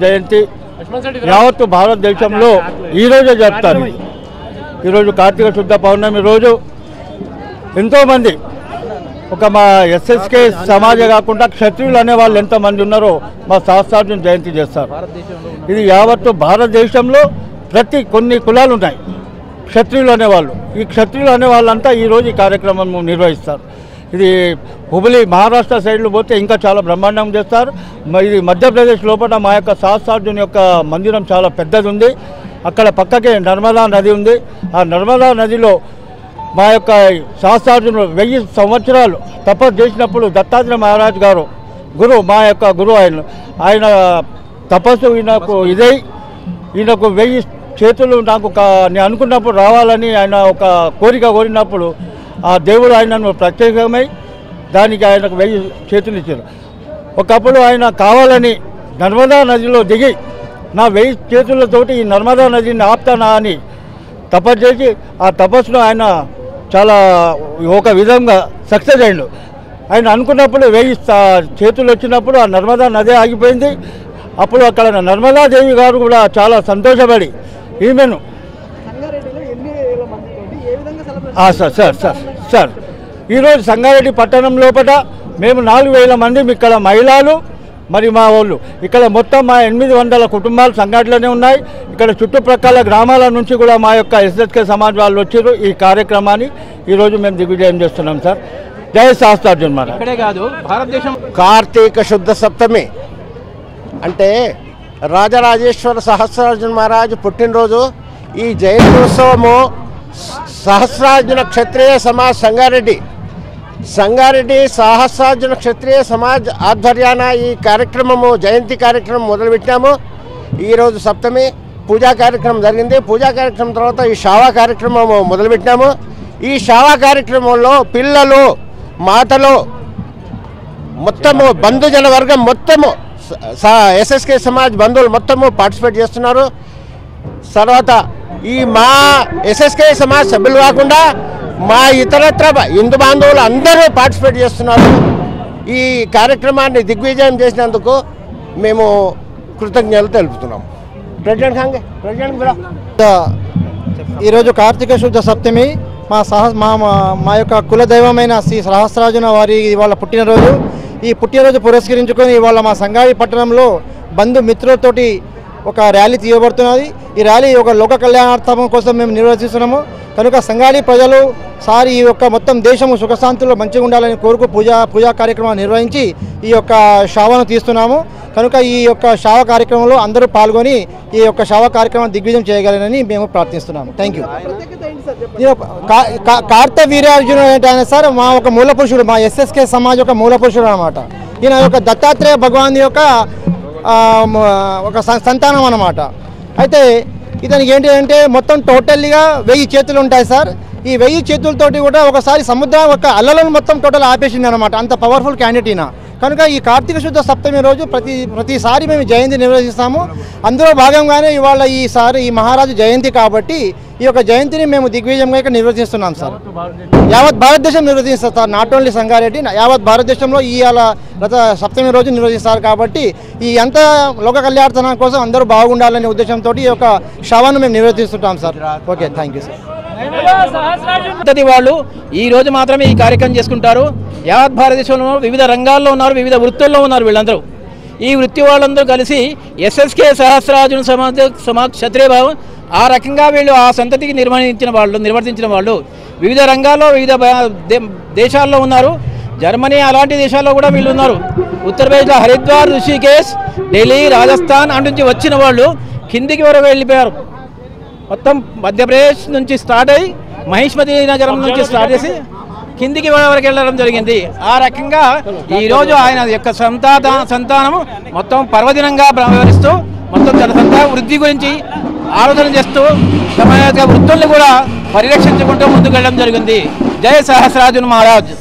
జయంతి యావత్తు భారతదేశంలో ఈరోజే జరుపుతారు. ఈరోజు కార్తీక శుద్ధ పౌర్ణమి రోజు ఎంతోమంది ఒక మా ఎస్ఎస్కే సమాజే కాకుండా క్షత్రియులు అనేవాళ్ళు ఎంతమంది ఉన్నారో మా సహస్రార్జున జయంతి చేస్తారు. ఇది యావత్తు భారతదేశంలో కొన్ని కులాలు ఉన్నాయి క్షత్రియులు అనేవాళ్ళు. ఈ క్షత్రియులు అనేవాళ్ళంతా ఈరోజు ఈ కార్యక్రమం నిర్వహిస్తారు. ఇది హుబలి మహారాష్ట్ర సైడ్లో పోతే ఇంకా చాలా బ్రహ్మాండం చేస్తారు. ఇది మధ్యప్రదేశ్ లోపల మా యొక్క సహస్రార్జున యొక్క మందిరం చాలా పెద్దది ఉంది. అక్కడ పక్కకే నర్మదా నది ఉంది. ఆ నర్మదా నదిలో మా యొక్క సహస్రార్జునుడు 1000 సంవత్సరాలు తపస్సు చేసినప్పుడు దత్తాత్రేయ మహారాజ్ గారు మా యొక్క గురువు ఆయన తపస్సు ఈయనకు ఈయనకు 1000 చేతులు నాకు నేను అనుకున్నప్పుడు రావాలని ఆయన ఒక కోరిక కోరినప్పుడు ఆ దేవుడు ఆయనను ప్రత్యేకమై దానికి ఆయనకు 1000 చేతులు ఇచ్చారు. ఒకప్పుడు ఆయన కావాలని నర్మదా నదిలో దిగి నా 1000 చేతులతోటి ఈ నర్మదా నదిని ఆపుతానా అని తపస్సు చేసి ఆ తపస్సును ఆయన చాలా ఒక విధంగా సక్సెస్ అయ్యాడు. ఆయన అనుకున్నప్పుడు 1000 చేతులు వచ్చినప్పుడు ఆ నర్మదా నదే ఆగిపోయింది. అప్పుడు అక్కడ నర్మదాదేవి గారు కూడా చాలా సంతోషపడి ఈమెను సార్ ఈరోజు సంగారెడ్డి పట్టణం లోపల మేము 4000 మంది ఇక్కడ మహిళలు మరి మా వాళ్ళు ఇక్కడ మొత్తం మా 800 కుటుంబాలు సంఘటనలోనే ఉన్నాయి. ఇక్కడ చుట్టుప్రక్కల గ్రామాల నుంచి కూడా మా యొక్క ఎస్ఎస్కే సమాజ్ వాళ్ళు వచ్చారు. ఈ కార్యక్రమాన్ని ఈరోజు మేము దిగ్విజయం చేస్తున్నాం సార్. జై సహస్రార్జున మహారాజ్. ఇక్కడే కాదు భారతదేశం కార్తీక శుద్ధ సప్తమి అంటే రాజరాజేశ్వర సహస్రార్జున మహారాజు పుట్టినరోజు. ఈ జయంత్యోత్సవము సహస్రార్జున క్షత్రియ సమాజ్ సంగారెడ్డి సహస్రార్జున క్షత్రియ సమాజ్ ఆధ్వర్యాన ఈ కార్యక్రమము జయంతి కార్యక్రమం మొదలుపెట్టాము. ఈరోజు సప్తమి పూజా కార్యక్రమం జరిగింది. పూజా కార్యక్రమం తర్వాత ఈ షావా కార్యక్రమము మొదలుపెట్టాము. ఈ షావా కార్యక్రమంలో పిల్లలు మాతలు మొత్తము బంధుజన వర్గం మొత్తము ఎస్ఎస్కే సమాజ్ బంధువులు మొత్తము పార్టిసిపేట్ చేస్తున్నారు. తర్వాత ఈ మా ఎస్ఎస్కే సమాజ్ సభ్యులు కాకుండా మా ఇతరత్ర హిందూ బాంధవులు అందరూ పార్టిసిపేట్ చేస్తున్నారు. ఈ కార్యక్రమాన్ని దిగ్విజయం చేసినందుకు మేము కృతజ్ఞతలు తెలుపుతున్నాం. ఈరోజు కార్తీక శుద్ధ సప్తమి మా యొక్క కుల దైవమైన శ్రీ సహస్రార్జున వారి ఇవాళ పుట్టినరోజు. ఈ పుట్టినరోజు పురస్కరించుకొని ఇవాళ మా సంగారెడ్డి పట్టణంలో బంధుమిత్రులతోటి ఒక ర్యాలీ తీయబడుతున్నది. ఈ ర్యాలీ ఒక లోక కళ్యాణార్థం కోసం మేము నిర్వహిస్తున్నాము. కనుక సంగారెడ్డి ప్రజలు సారి ఈ యొక్క మొత్తం దేశము సుఖశాంతుల్లో మంచిగా ఉండాలని కోరుకు పూజా కార్యక్రమాన్ని నిర్వహించి ఈ యొక్క షావాను తీస్తున్నాము. కనుక ఈ యొక్క షావ కార్యక్రమంలో అందరూ పాల్గొని ఈ యొక్క షావ కార్యక్రమాన్ని దిగ్విజయం చేయగలరని మేము ప్రార్థిస్తున్నాము. Thank you. కార్తవీర్యార్జున ఏంటంటే సార్ మా ఒక మూల పురుషుడు, మా ఎస్ఎస్కే సమాజ్ యొక్క మూల పురుషుడు అనమాట. ఈయన యొక్క దత్తాత్రేయ భగవాన్ యొక్క ఒక సంతానం అన్నమాట. అయితే ఇతనికి ఏంటి అంటే మొత్తం టోటల్గా 1000 చేతులు ఉంటాయి సార్. ఈ 1000 చేతులతోటి కూడా ఒకసారి సముద్రం యొక్క అల్లలను మొత్తం టోటల్ ఆపేసింది అనమాట. అంత పవర్ఫుల్ క్యాండిడేట్ ఈయన. కనుక ఈ కార్తీక శుద్ధ సప్తమి రోజు ప్రతిసారి మేము జయంతి నిర్వహిస్తాము. అందులో భాగంగానే ఇవాళ ఈసారి ఈ మహారాజు జయంతి కాబట్టి ఈ యొక్క జయంతిని మేము దిగ్విజయంగా నిర్వహిస్తున్నాం సార్. యావత్ భారతదేశం నిర్వహిస్తారు సార్. నాట్ ఓన్లీ సంగారెడ్డి, యావత్ భారతదేశంలో ఇవాళ రథ సప్తమి రోజు నిర్వహిస్తారు. కాబట్టి ఈ అంత లోక కళ్యాణ కోసం అందరూ బాగుండాలనే ఉద్దేశంతో ఈ యొక్క షవాను మేము నిర్వహిస్తుంటాం sir. Okay, thank you sir. వాళ్ళు ఈ రోజు మాత్రమే ఈ కార్యక్రమం చేసుకుంటారు. యావత్ భారతదేశంలో వివిధ రంగాల్లో ఉన్నారు, వివిధ వృత్తుల్లో ఉన్నారు వీళ్ళందరూ. ఈ వృత్తి వాళ్ళందరూ కలిసి ఎస్ఎస్కే సహస్రార్జున సమాజ్ క్షత్రియ భావం ఆ రకంగా వీళ్ళు ఆ సంతతికి నిర్వర్తించిన వాళ్ళు వివిధ రంగాల్లో వివిధ దేశాల్లో ఉన్నారు. జర్మనీ అలాంటి దేశాల్లో కూడా వీళ్ళు ఉన్నారు. ఉత్తరప్రదేశ్లో హరిద్వార్, ఋషికేశ్, ఢిల్లీ, రాజస్థాన్ అటు నుంచి వచ్చిన వాళ్ళు కిందికి వరకు వెళ్ళిపోయారు. మొత్తం మధ్యప్రదేశ్ నుంచి స్టార్ట్ అయ్యి మహిష్మతి నగరం నుంచి స్టార్ట్ చేసి కిందికి వరకు వెళ్ళడం జరిగింది. ఆ రకంగా ఈరోజు ఆయన యొక్క సంతానము మొత్తం పర్వదినంగా వ్యవహరిస్తూ మొత్తం తన సంతాన వృద్ధి గురించి ఆలోచన చేస్తూ తమ యొక్క వృత్తుల్ని కూడా పరిరక్షించుకుంటూ ముందుకు వెళ్ళడం జరిగింది. జై సహస్రార్జున మహారాజ్.